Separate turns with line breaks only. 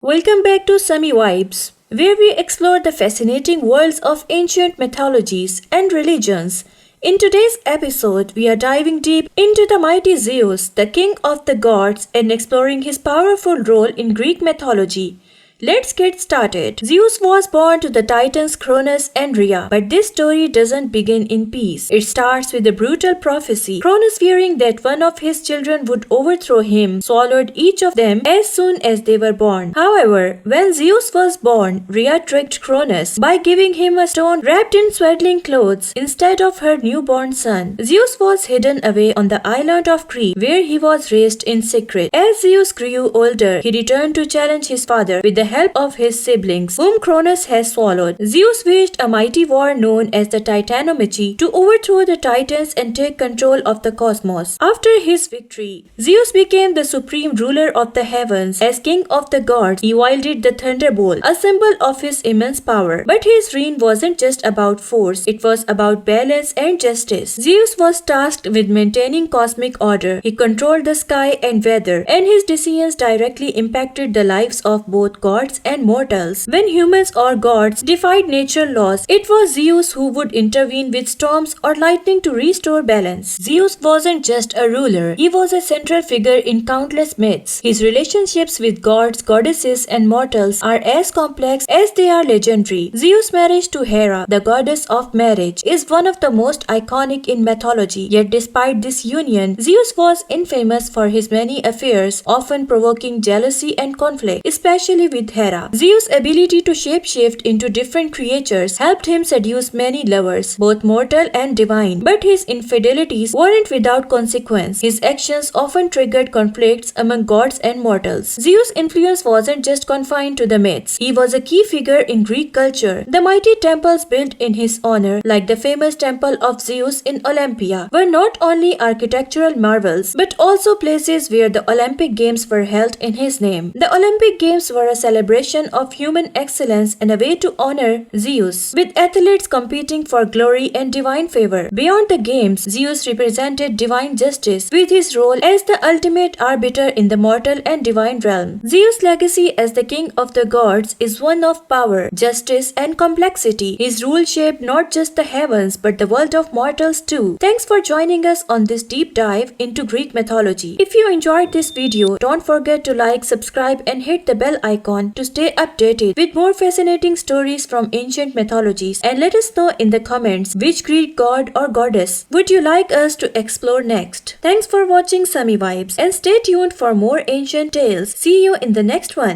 Welcome back to Sami Vibes, where we explore the fascinating worlds of ancient mythologies and religions. In today's episode, we are diving deep into the mighty Zeus, the king of the gods, and exploring his powerful role in Greek mythology. Let's get started. Zeus was born to the titans Cronus and Rhea, but this story doesn't begin in peace. It starts with a brutal prophecy. Cronus, fearing that one of his children would overthrow him, swallowed each of them as soon as they were born. However, when Zeus was born, Rhea tricked Cronus by giving him a stone wrapped in swaddling clothes instead of her newborn son. Zeus was hidden away on the island of Crete, where he was raised in secret. As Zeus grew older, he returned to challenge his father with the help of his siblings, whom Cronus has swallowed. Zeus waged a mighty war known as the Titanomachy to overthrow the Titans and take control of the cosmos. After his victory, Zeus became the supreme ruler of the heavens. As king of the gods, he wielded the thunderbolt, a symbol of his immense power. But his reign wasn't just about force, it was about balance and justice. Zeus was tasked with maintaining cosmic order. He controlled the sky and weather, and his decisions directly impacted the lives of both gods and mortals. When humans or gods defied natural laws, it was Zeus who would intervene with storms or lightning to restore balance. Zeus wasn't just a ruler, he was a central figure in countless myths. His relationships with gods, goddesses, and mortals are as complex as they are legendary. Zeus' marriage to Hera, the goddess of marriage, is one of the most iconic in mythology. Yet despite this union, Zeus was infamous for his many affairs, often provoking jealousy and conflict, especially with Hera. Zeus' ability to shapeshift into different creatures helped him seduce many lovers, both mortal and divine. But his infidelities weren't without consequence. His actions often triggered conflicts among gods and mortals. Zeus' influence wasn't just confined to the myths. He was a key figure in Greek culture. The mighty temples built in his honor, like the famous Temple of Zeus in Olympia, were not only architectural marvels, but also places where the Olympic Games were held in his name. The Olympic Games were a celebration of human excellence and a way to honor Zeus, with athletes competing for glory and divine favor. Beyond the games, Zeus represented divine justice, with his role as the ultimate arbiter in the mortal and divine realm. Zeus' legacy as the king of the gods is one of power, justice, and complexity. His rule shaped not just the heavens but the world of mortals too. Thanks for joining us on this deep dive into Greek mythology. If you enjoyed this video, don't forget to like, subscribe, and hit the bell icon to stay updated with more fascinating stories from ancient mythologies, and let us know in the comments which Greek god or goddess would you like us to explore next. Thanks for watching Sami Vibes and stay tuned for more ancient tales. See you in the next one.